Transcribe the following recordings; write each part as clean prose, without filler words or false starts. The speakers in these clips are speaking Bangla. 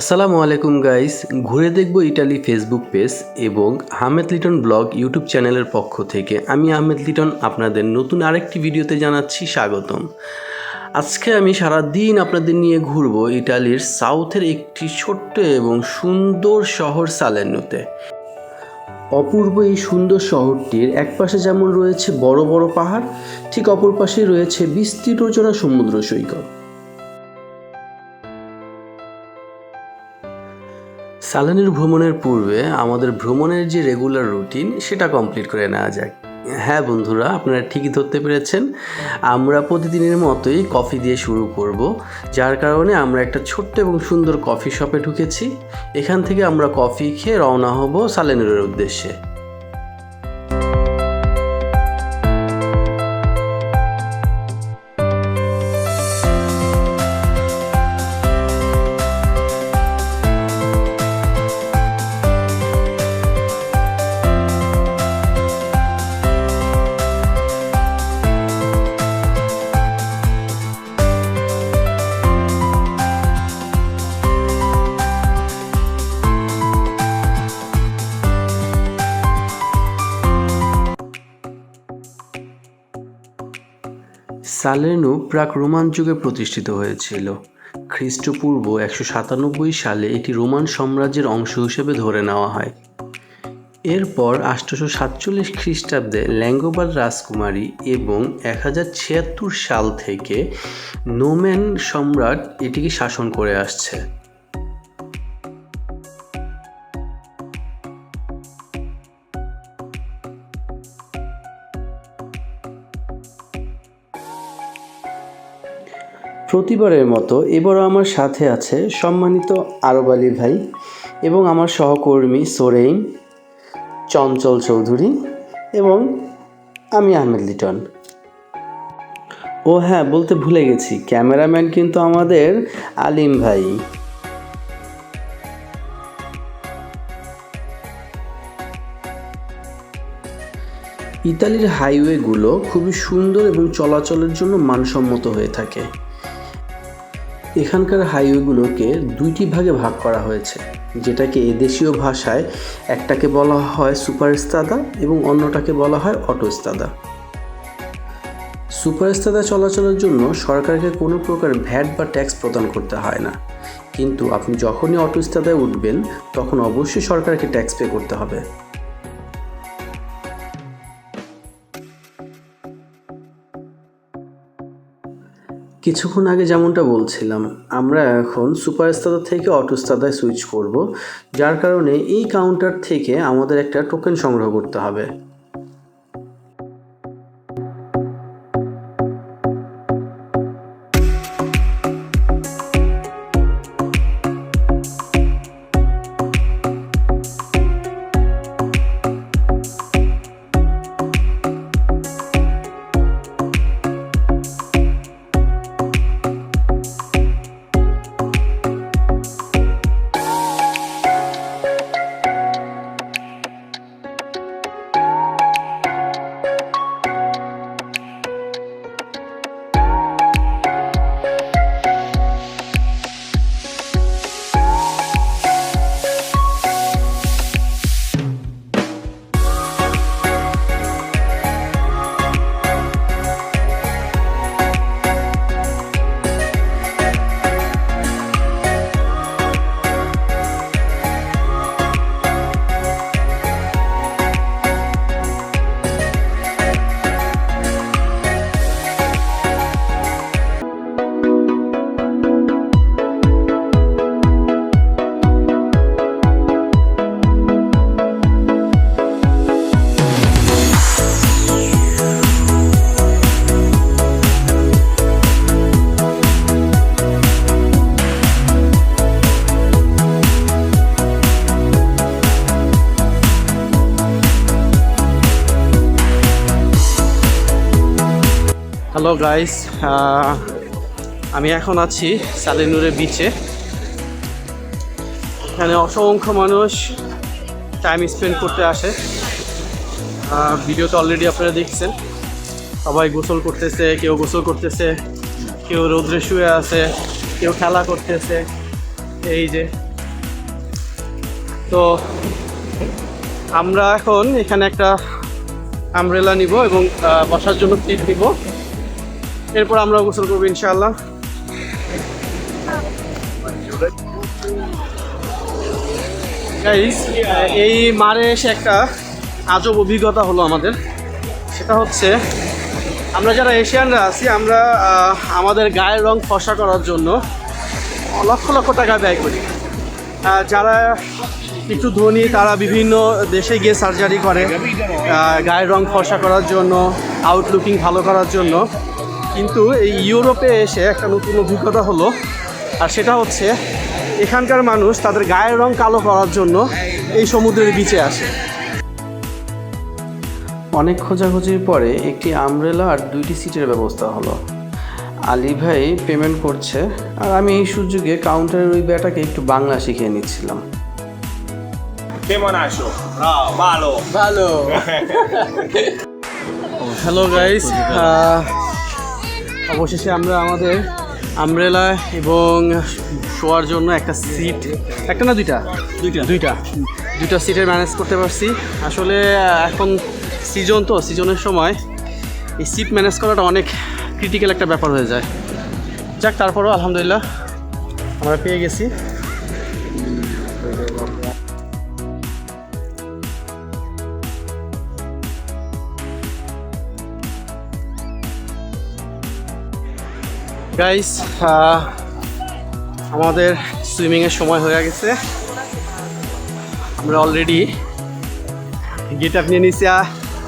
আসসালামু আলাইকুম গাইস, ঘুরে দেখব ইটালি ফেসবুক পেজ এবং আহমেদ লিটন ব্লগ ইউটিউব চ্যানেলের পক্ষ থেকে আমি আহমেদ লিটন আপনাদের নতুন আরেকটি ভিডিওতে জানাচ্ছি স্বাগতম। আজকে আমি সারাদিন আপনাদের নিয়ে ঘুরব ইটালির সাউথের একটি ছোট্ট এবং সুন্দর শহর সালের্নোতে। অপূর্ব এই সুন্দর শহরটির এক পাশে যেমন রয়েছে বড় বড় পাহাড়, ঠিক অপর পাশে রয়েছে বিস্তীর্ণ জোড়া সমুদ্র সৈকত। সালের্নো ভ্রমণের পূর্বে আমাদের ভ্রমণের যে রেগুলার রুটিন সেটা কমপ্লিট করে নেওয়া যাক। হ্যাঁ বন্ধুরা, আপনারা ঠিকই ধরতে পেরেছেন, আমরা প্রতিদিনের মতোই কফি দিয়ে শুরু করব, যার কারণে আমরা একটা ছোট্ট এবং সুন্দর কফি শপে ঢুকেছি। এখান থেকে আমরা কফি খেয়ে রওনা হব সালের্নোর উদ্দেশ্যে। সালের্নো প্রাক রোমান যুগে প্রতিষ্ঠিত হয়েছিল। খ্রিস্টপূর্ব 197 সালে এটি রোমান সাম্রাজ্যের অংশ হিসেবে ধরে নেওয়া হয়। এরপর 847 খ্রিস্টাব্দে ল্যাঙ্গোবার্ড রাজকুমারী এবং 1076 সাল থেকে নোমান সম্রাট এটিকে শাসন করে আসছে। প্রতিবারের মতো এবারও আমার সাথে আছে সম্মানিত আরব আলী ভাই এবং আমার সহকর্মী সোরেইন, চঞ্চল চৌধুরী এবং আমি আহমেদ লিটন। ও হ্যাঁ, বলতে ভুলে গেছি, ক্যামেরাম্যান কিন্তু আমাদের আলিম ভাই। ইতালির হাইওয়েগুলো খুবই সুন্দর এবং চলাচলের জন্য মানসম্মত হয়ে থাকে। এখানকার হাইওয়েগুলোকে দুইটি ভাগে ভাগ করা হয়েছে, যেটাকে এদেশীয় ভাষায় একটাকে বলা হয় সুপারস্ট্রাদা এবং অন্যটাকে বলা হয় অটোস্ট্রাদা। সুপারস্ট্রাদা চলাচলের জন্য সরকারকে কোনো প্রকার ভ্যাট বা ট্যাক্স প্রদান করতে হয় না, কিন্তু আপনি যখনই অটোস্ট্রাদায় উঠবেন তখন অবশ্যই সরকারকে ট্যাক্স পে করতে হবে। কিছুক্ষণ আগে যেমনটা বলছিলাম, আমরা এখন সুপারস্ট্রাদা থেকে অটোস্ট্রাদায় সুইচ করব, যার কারণে এই কাউন্টার থেকে আমাদের একটা টোকেন সংগ্রহ করতে হবে। হ্যালো গাইস, আমি এখন আছি সালের্নোর বিচে। এখানে অসংখ্য মানুষ টাইম স্পেন্ড করতে আসে। ভিডিওতে অলরেডি আপনারা দেখছেন, সবাই গোসল করতেছে, কেউ গোসল করতেছে, কেউ রোদ্রে শুয়ে আছে, কেউ খেলা করতেছে। এই যে তো আমরা এখন এখানে একটা আমব্রেলা নিব এবং বসার জন্য সিট নিব, এরপর আমরা গোসল করবো ইনশাআল্লাহ। গাইস, এই মারে এসে একটা আজব অভিজ্ঞতা হলো আমাদের। সেটা হচ্ছে আমরা যারা এশিয়ানরা আছি, আমরা আমাদের গায়ের রং ফর্সা করার জন্য লক্ষ লক্ষ টাকা ব্যয় করি। যারা একটু ধনী তারা বিভিন্ন দেশে গিয়ে সার্জারি করে গায়ের রং ফর্সা করার জন্য, আউটলুকিং ভালো করার জন্য। কিন্তু এই ইউরোপে এসে একটা নতুন অভিজ্ঞতা হলো, আর সেটা হচ্ছে এখানকার মানুষ তাদের গায়ের রং কালো করার জন্য এই সমুদ্রের বিচে আসে। অনেক খোঁজাখুঁজির পরে একটি আমব্রেলা আর 2টি সিটের ব্যবস্থা হলো। আলী ভাই পেমেন্ট করছে, আর আমি এই সুযোগে কাউন্টারের ওই ব্যাটাকে একটু বাংলা শিখিয়ে নিচ্ছিলাম। কেমন আছো? ভালো ভালো। হ্যালো গাইস, অবশেষে আমরা আমাদের আমব্রেলা এবং শোয়ার জন্য একটা সিট, একটা না দুইটা সিটের ম্যানেজ করতে পারছি। আসলে এখন সিজন, তো সিজনের সময় এই সিট ম্যানেজ করাটা অনেক ক্রিটিক্যাল একটা ব্যাপার হয়ে যায়। যাক, তারপরেও আলহামদুলিল্লাহ আমরা পেয়ে গেছি। গাইস, আমাদের সুইমিংয়ের সময় হয়ে গেছে। আমরা অলরেডি গেট আপ নিয়ে নিছি,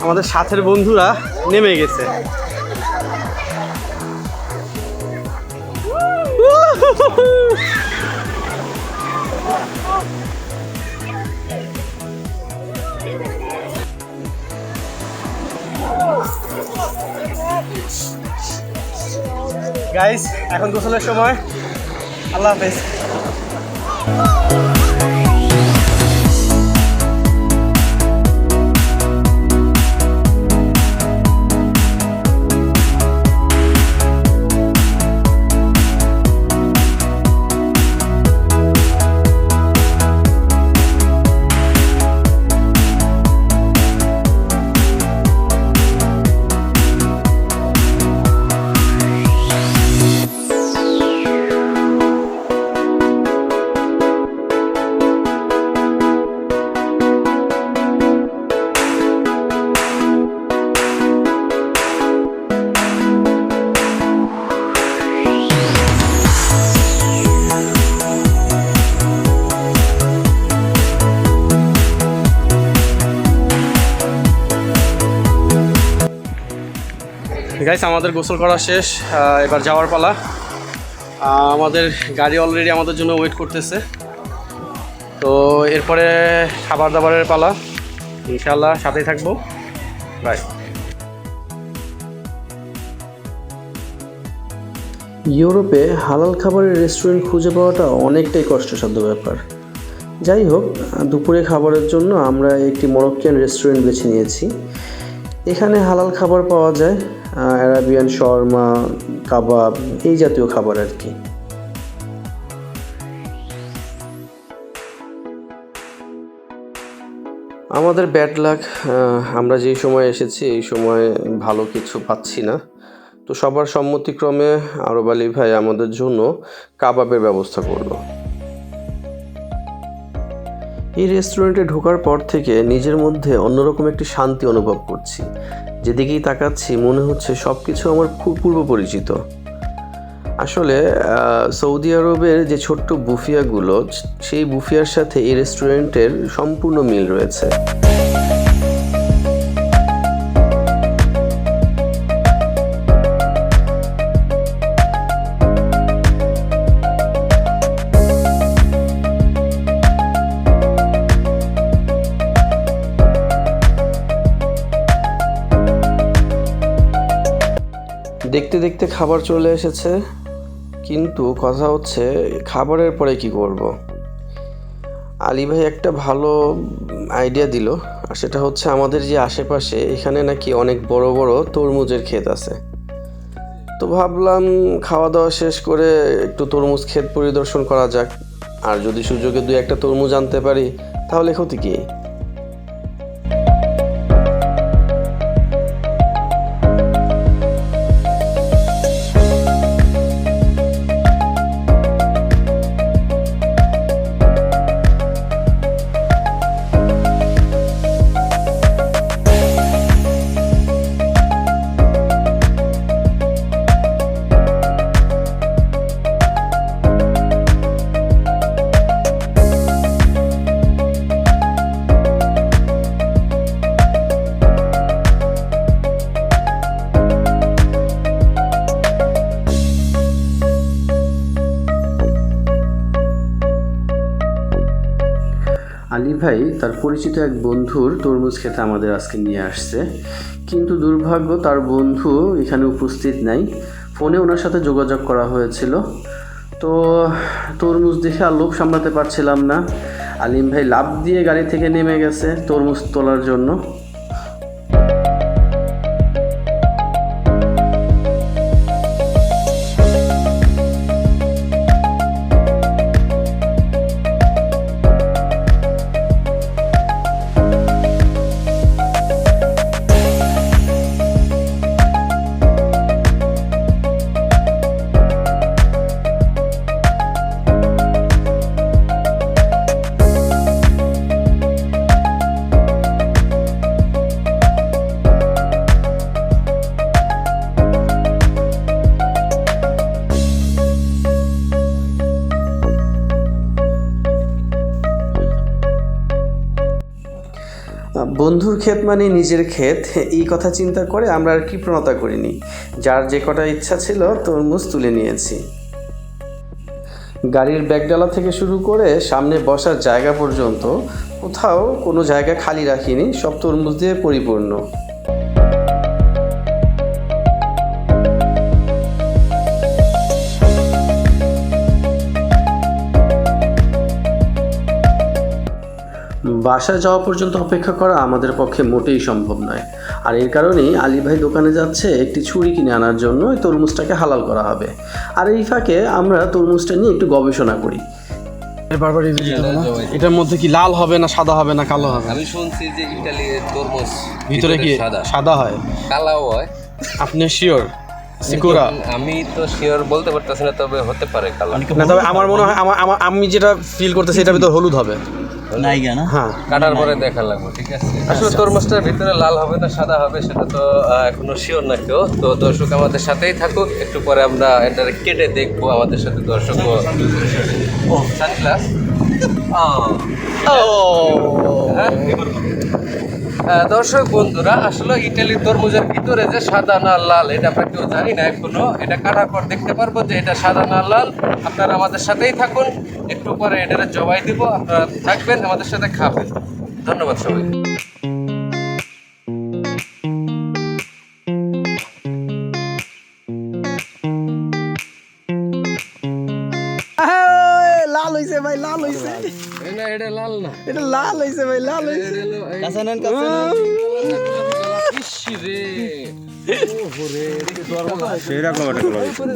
আমাদের সাথের বন্ধুরা নেমে গেছে। গাইস, এখন গোসলের সময়। আল্লাহ হাফেজ। গাইস, আমাদের গোসল করা শেষ, এবার যাওয়ার পালা। আমাদের গাড়ি অলরেডি আমাদের জন্য ওয়েট করতেছে। তো এরপরে খাবার দাবারের পালা, ইনশাআল্লাহ সাথেই থাকবো। বাই। ইউরোপে হালাল খাবারের রেস্টুরেন্ট খুঁজে পাওয়াটা অনেকটাই কষ্টসাধ্য ব্যাপার। যাই হোক, দুপুরে খাবারের জন্য আমরা একটি মরক্কান রেস্টুরেন্ট বেছে নিয়েছি। এখানে হালাল খাবার পাওয়া যায়, অ্যারাবিয়ান শর্মা, কাবাব, এই জাতীয় খাবার আর কি। আমাদের ব্যাড লাক, আমরা যেই সময় এসেছি এই সময় ভালো কিছু পাচ্ছি না। তো সবার সম্মতিক্রমে আরব আলী ভাই আমাদের জন্য কাবাবের ব্যবস্থা করলো। এই রেস্টুরেন্টে ঢোকার পর থেকে নিজের মধ্যে অন্যরকম একটি শান্তি অনুভব করছি। যেদিকেই তাকাচ্ছি মনে হচ্ছে সব কিছু আমার খুব পূর্ব পরিচিত। আসলে সৌদি আরবের যে ছোট্ট বুফিয়াগুলো, সেই বুফিয়ার সাথে এই রেস্টুরেন্টের সম্পূর্ণ মিল রয়েছে। দেখতে দেখতে খাবার চলে এসেছে, কিন্তু কথা হচ্ছে খাবারের পরে কি করব। আলী ভাই একটা ভালো আইডিয়া দিল, আর সেটা হচ্ছে আমাদের যে আশেপাশে এখানে নাকি অনেক বড় বড় তরমুজের ক্ষেত আছে। তো ভাবলাম খাওয়া দাওয়া শেষ করে একটু তরমুজ ক্ষেত পরিদর্শন করা যাক, আর যদি সুযোগে 2-1টা তরমুজ আনতে পারি তাহলে ক্ষতি কি? আলী ভাই তার পরিচিত এক বন্ধুর তরমুজ খেতে আমাদের আজকে নিয়ে আসছে, কিন্তু দুর্ভাগ্য তার বন্ধু এখানে উপস্থিত নাই। ফোনে ওনার সাথে যোগাযোগ করা হয়েছিল, তো তরমুজ দেখে আর লোভ সামলাতে পারছিলাম না। আলিম ভাই লাফ দিয়ে গাড়ি থেকে নেমে গেছে তরমুজ তোলার জন্য। বন্ধুর ক্ষেত মানে নিজের ক্ষেত, এই কথা চিন্তা করে আমরা আর কি প্রণতা করিনি। যার যে কটা ইচ্ছা ছিল তরমুজ তুলে নিয়েছি। গাড়ির ব্যাগডালা থেকে শুরু করে সামনে বসার জায়গা পর্যন্ত কোথাও কোনো জায়গা খালি রাখিনি, সব তরমুজ দিয়ে পরিপূর্ণ। বাসায় যাওয়া পর্যন্ত অপেক্ষা করা আমাদের পক্ষে মোটেই সম্ভব নয়, আর এর কারণেই আলী ভাই দোকানে যাচ্ছে একটি ছুরি কিনে আনার জন্য। এই তরমুজটাকে হালাল করা হবে, আর এই ফাঁকে আমরা তরমুজটা নিয়ে একটু গবেষণা করি। বারবার এটার মধ্যে কি লাল হবে না সাদা হবে না কালো হবে? আমি শুনছি যে ইটালির তরমুজ ভিতরে কি সাদা হয়, কালাও হয়। আপনি শিওর? সিকুরা আমি তো শিওর বলতে পারতেছি না, তবে হতে পারে কালার না। তবে আমার মনে হয় আমি যেটা ফিল করতেছি এটার ভিতরে হলুদ হবে। হ্যাঁ, কাটার পরে দেখা লাগবে। ঠিক আছে, আসলে তরমুজটার ভিতরে লাল হবে না সাদা হবে সেটা তো এখনো শিওর না কেউ। তো দর্শক আমাদের সাথেই থাকুক, একটু পরে আমরা এটা কেটে দেখবো আমাদের সাথে দর্শক। সানগ্লাস দর্শক বন্ধুরা, আসলে ইটালির তরমুজের ভিতরে যে সাদা না লাল এটা আমরা কেউ জানি না এখনো। এটা কাটার পর দেখতে পারবো যে এটা সাদা না লাল। আপনারা আমাদের সাথেই থাকুন, একটু পরে এটা জবাই দিব, আপনারা থাকবেন আমাদের সাথে, খাবেন। ধন্যবাদ সবাই। লাল হইছে ভাই, লাল হইছে। না, এটা লাল না, এটা লাল হইছে ভাই, লাল হইছে।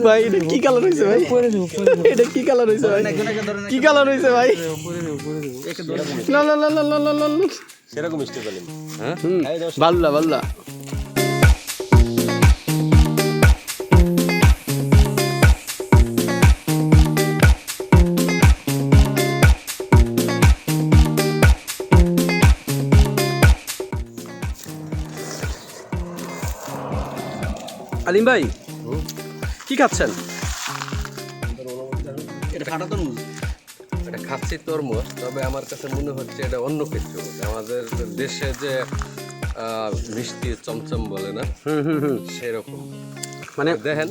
ভাই এটা কি কালার হইছে ভাই? এটা কি কালার হইছে ভাই? কি কালার হইছে ভাই? লা লা লা লা লা লা লা। সেরকম মিষ্টি পেলেন? বাল্লা বাল্লা। আলিম ভাই কি খাচ্ছেন? এটা খাচ্ছি তরমুজ, তবে আমার কাছে মনে হচ্ছে এটা অন্য কিছু। আমাদের দেশে যে মিষ্টি চমচম বলে না, সেরকম। মানে দেখেন,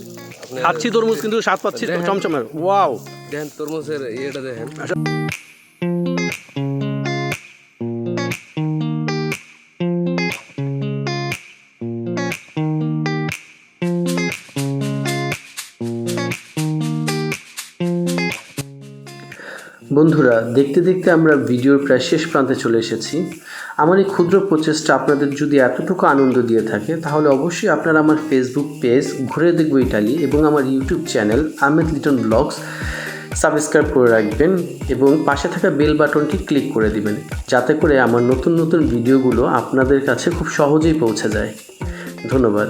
খাচ্ছি তরমুজ কিন্তু স্বাদ পাচ্ছি চমচমের। ওয়াও, দেখেন তরমুজের ইয়েটা দেখেন। বন্ধুরা, দেখতে দেখতে আমরা ভিডিওর প্রায় শেষ প্রান্তে চলে এসেছি। আমার এই ক্ষুদ্র প্রচেষ্টা আপনাদের যদি এতটুকু আনন্দ দিয়ে থাকে, তাহলে অবশ্যই আপনারা আমার ফেসবুক পেজ ঘুরে দেখবো ইটালি এবং আমার YouTube channel Ahmed Liton vlogs subscribe করে রাখবেন এবং পাশে থাকা বেল বাটনটি ক্লিক করে দিবেন, যাতে করে আমার নতুন নতুন ভিডিওগুলো আপনাদের কাছে খুব সহজেই পৌঁছে যায়। ধন্যবাদ।